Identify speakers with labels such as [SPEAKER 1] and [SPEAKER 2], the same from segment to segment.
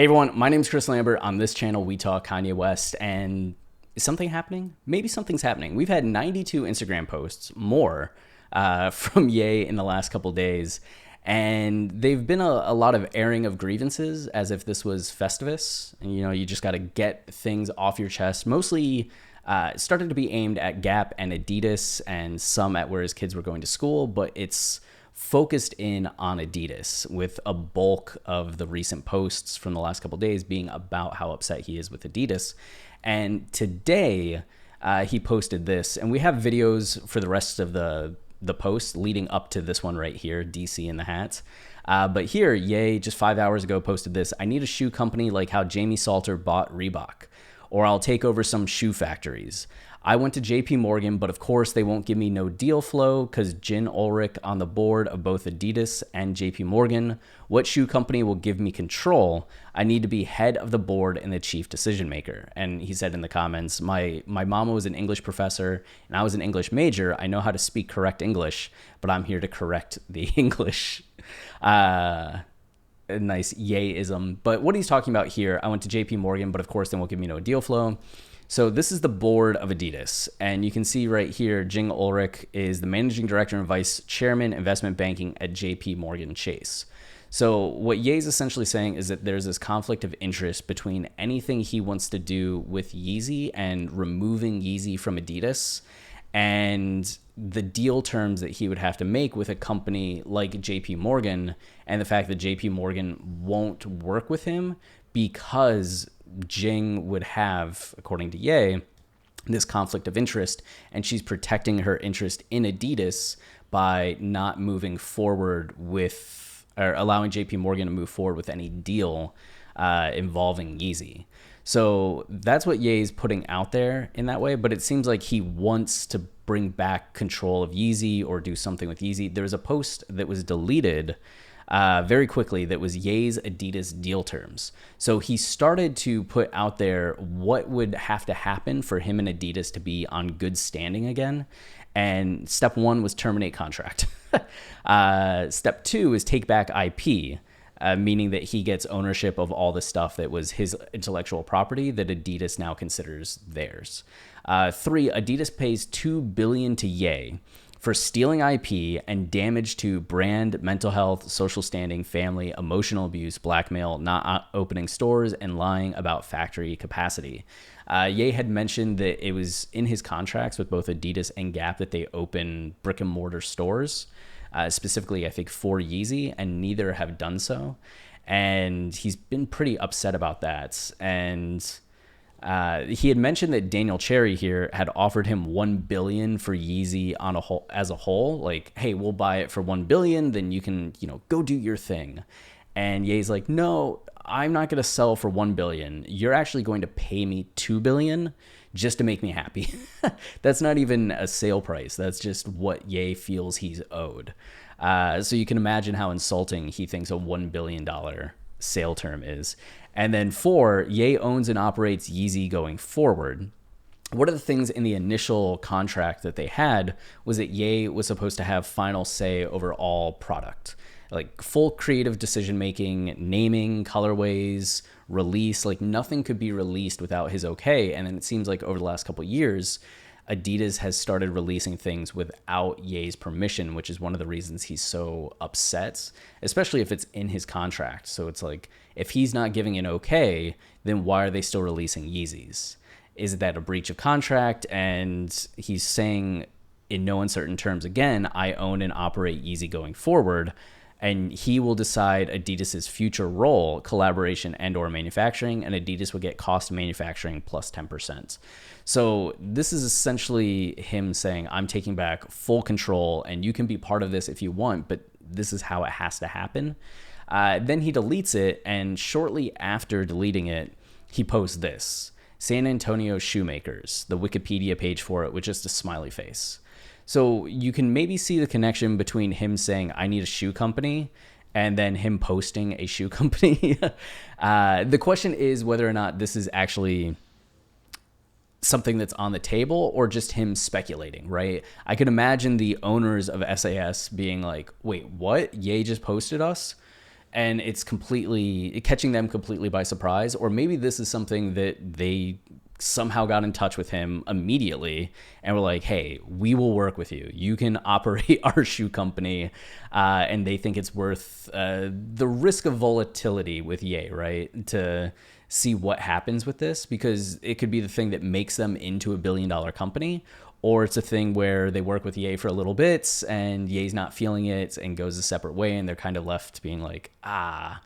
[SPEAKER 1] Hey everyone, my name is Chris Lambert. On this channel, we talk Kanye West, and is something happening? Maybe something's happening. We've had 92 Instagram posts, more, from Ye in the last couple days, and they've been a lot of airing of grievances as if this was Festivus, and you just got to get things off your chest. Mostly it started to be aimed at Gap and Adidas and some at where his kids were going to school, but it's focused in on Adidas, with a bulk of the recent posts from the last couple of days being about how upset he is with Adidas. And today he posted this, and we have videos for the rest of the posts leading up to this one right here, DC in the hat. But here, Ye just 5 hours ago posted this: I need a shoe company like how Jamie Salter bought Reebok, or I'll take over some shoe factories. I went to JP Morgan, but of course they won't give me no deal flow because Jin Ulrich on the board of both Adidas and JP Morgan. What shoe company will give me control? I need to be head of the board and the chief decision maker. And he said in the comments, my mama was an English professor and I was an English major. I know how to speak correct English, but I'm here to correct the English. A nice Ye-ism. But what he's talking about here, I went to JP Morgan, but of course they won't give me no deal flow. So this is the board of Adidas, and you can see right here, Jing Ulrich is the managing director and vice chairman investment banking at JP Morgan Chase. So what Ye's essentially saying is that there's this conflict of interest between anything he wants to do with Yeezy and removing Yeezy from Adidas, and the deal terms that he would have to make with a company like JP Morgan, and the fact that JP Morgan won't work with him because Jing would have, according to Ye, this conflict of interest, and she's protecting her interest in Adidas by not moving forward with, or allowing JP Morgan to move forward with any deal involving Yeezy. So that's what Ye's putting out there in that way, but it seems like he wants to bring back control of Yeezy or do something with Yeezy. There was a post that was deleted very quickly that was Ye's Adidas deal terms. So he started to put out there what would have to happen for him and Adidas to be on good standing again. And step one was terminate contract. Step two is take back IP, meaning that he gets ownership of all the stuff that was his intellectual property that Adidas now considers theirs. Three, Adidas pays $2 billion to Ye for stealing IP and damage to brand, mental health, social standing, family, emotional abuse, blackmail, not opening stores, and lying about factory capacity. Ye had mentioned that it was in his contracts with both Adidas and Gap that they open brick and mortar stores, specifically, I think, for Yeezy, and neither have done so. And he's been pretty upset about that. And he had mentioned that Daniel Cherry here had offered him $1 billion for Yeezy on a whole, as a whole. Like, hey, we'll buy it for $1 billion, then you can, go do your thing. And Ye's like, no, I'm not going to sell for $1 billion. You're actually going to pay me $2 billion just to make me happy. That's not even a sale price. That's just what Ye feels he's owed. So you can imagine how insulting he thinks a $1 billion sale term is. And then four, Ye owns and operates Yeezy going forward. One of the things in the initial contract that they had was that Ye was supposed to have final say over all product, like full creative decision making, naming, colorways, release. Like nothing could be released without his okay. And then it seems like over the last couple of years, Adidas has started releasing things without Ye's permission, which is one of the reasons he's so upset, especially if it's in his contract. So it's like, if he's not giving an okay, then why are they still releasing Yeezys? Is that a breach of contract? And he's saying in no uncertain terms, again, I own and operate Yeezy going forward, and he will decide Adidas's future role, collaboration and or manufacturing, and Adidas will get cost of manufacturing plus 10%. So this is essentially him saying, I'm taking back full control and you can be part of this if you want, but this is how it has to happen. Then he deletes it, and shortly after deleting it, he posts this: San Antonio Shoemakers, the Wikipedia page for it, with just a smiley face. So you can maybe see the connection between him saying, I need a shoe company, and then him posting a shoe company. The question is whether or not this is actually something that's on the table or just him speculating, right? I could imagine the owners of SAS being like, wait, what? Ye just posted us? and it's completely catching them completely by surprise. Or maybe this is something that they somehow got in touch with him immediately and were like, hey, we will work with you. You can operate our shoe company. And they think it's worth the risk of volatility with Ye, right? To see what happens with this, because it could be the thing that makes them into $1 billion company, or it's a thing where they work with Ye for a little bit and Ye's not feeling it and goes a separate way, and they're kind of left being like, ah.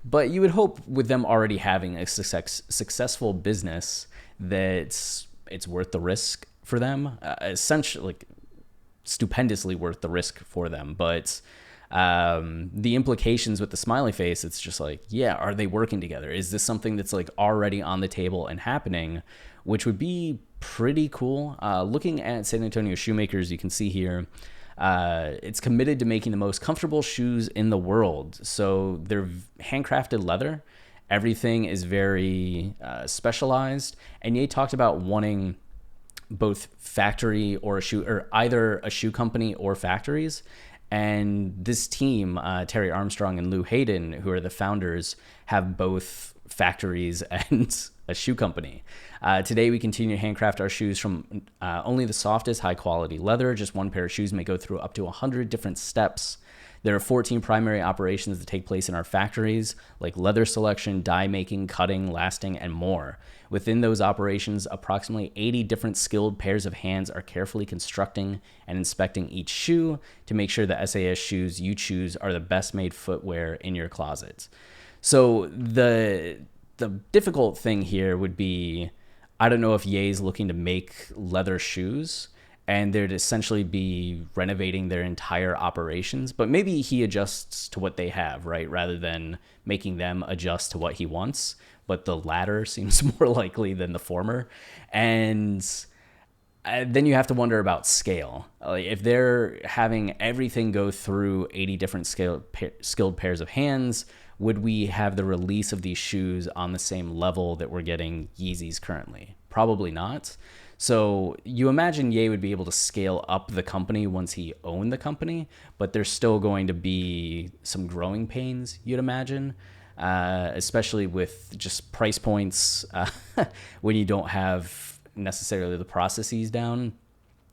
[SPEAKER 1] But you would hope with them already having a successful business that it's worth the risk for them, essentially, like stupendously worth the risk for them. But the implications with the smiley face, it's just like, yeah, are they working together? Is this something that's like already on the table and happening, which would be pretty cool. Looking at San Antonio Shoemakers, you can see here, it's committed to making the most comfortable shoes in the world. So they're handcrafted leather. Everything is very specialized. And Ye talked about wanting both factory or a shoe, or either a shoe company or factories. And this team, Terry Armstrong and Lou Hayden, who are the founders, have both factories and a shoe company. Today, we continue to handcraft our shoes from only the softest, high-quality leather. Just one pair of shoes may go through up to 100 different steps. There are 14 primary operations that take place in our factories, like leather selection, dye making, cutting, lasting, and more. Within those operations, approximately 80 different skilled pairs of hands are carefully constructing and inspecting each shoe to make sure the SAS shoes you choose are the best made footwear in your closet. So the difficult thing here would be, I don't know if Ye's looking to make leather shoes and they'd essentially be renovating their entire operations, but maybe he adjusts to what they have, right? Rather than making them adjust to what he wants. But the latter seems more likely than the former. And then you have to wonder about scale. Like if they're having everything go through 80 different skilled pairs of hands, would we have the release of these shoes on the same level that we're getting Yeezys currently? Probably not. So you imagine Ye would be able to scale up the company once he owned the company, but there's still going to be some growing pains, you'd imagine, especially with just price points when you don't have necessarily the processes down,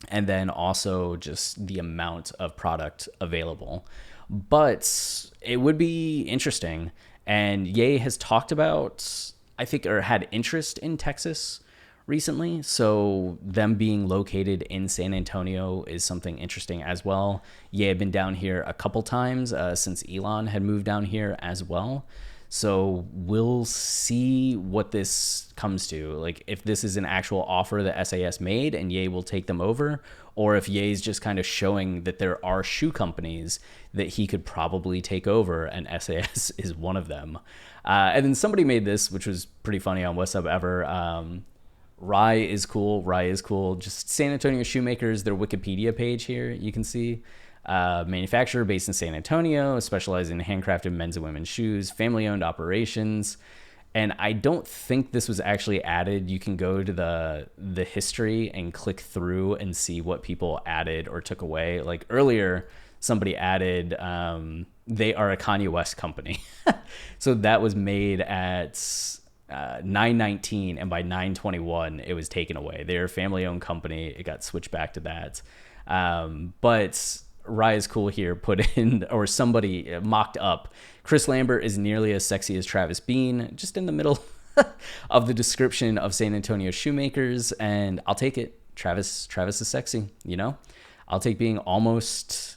[SPEAKER 1] and then also just the amount of product available. But it would be interesting, and Ye has talked about, I think, or had interest in Texas recently, so them being located in San Antonio is something interesting as well. Ye had been down here a couple times since Elon had moved down here as well. So we'll see what this comes to. Like if this is an actual offer that SAS made and Ye will take them over, or if Ye's just kind of showing that there are shoe companies that he could probably take over, and SAS is one of them. And then somebody made this, which was pretty funny on What's Up Ever. Rye is cool. Rye is cool. Just San Antonio Shoemakers, their Wikipedia page here, you can see. Manufacturer based in San Antonio, specializing in handcrafted men's and women's shoes, family-owned operations. And I don't think this was actually added. You can go to the history and click through and see what people added or took away. Like earlier, somebody added, they are a Kanye West company. So that was made at 9:19, and by 9:21 it was taken away. They're a family-owned company. It got switched back to that. But Rye is cool here put in, or somebody mocked up, Chris Lambert is nearly as sexy as Travis Bean, just in the middle of the description of San Antonio Shoemakers. And I'll take it. Travis is sexy, you know? I'll take being almost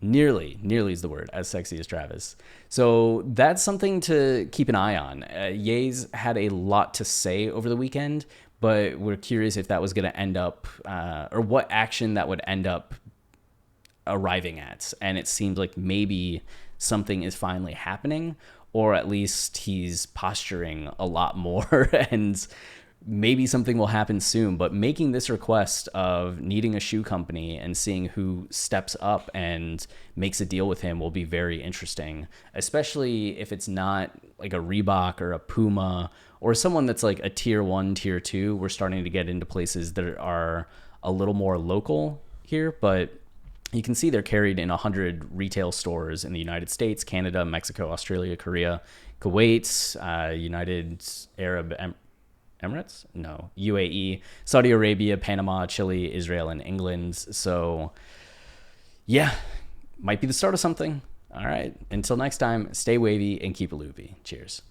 [SPEAKER 1] nearly is the word, as sexy as Travis. So that's something to keep an eye on. Ye's had a lot to say over the weekend, but we're curious if that was going to end up, or what action that would end up arriving at. And it seems like maybe something is finally happening, or at least he's posturing a lot more and maybe something will happen soon. But making this request of needing a shoe company and seeing who steps up and makes a deal with him will be very interesting, especially if it's not like a Reebok or a Puma or someone that's like a tier 1, tier 2. We're starting to get into places that are a little more local here, but You can see they're carried in 100 retail stores in the United States, Canada, Mexico, Australia, Korea, Kuwait, United Arab Emirates? No, UAE, Saudi Arabia, Panama, Chile, Israel, and England. So, yeah, might be the start of something. All right. Until next time, stay wavy and keep it loopy. Cheers.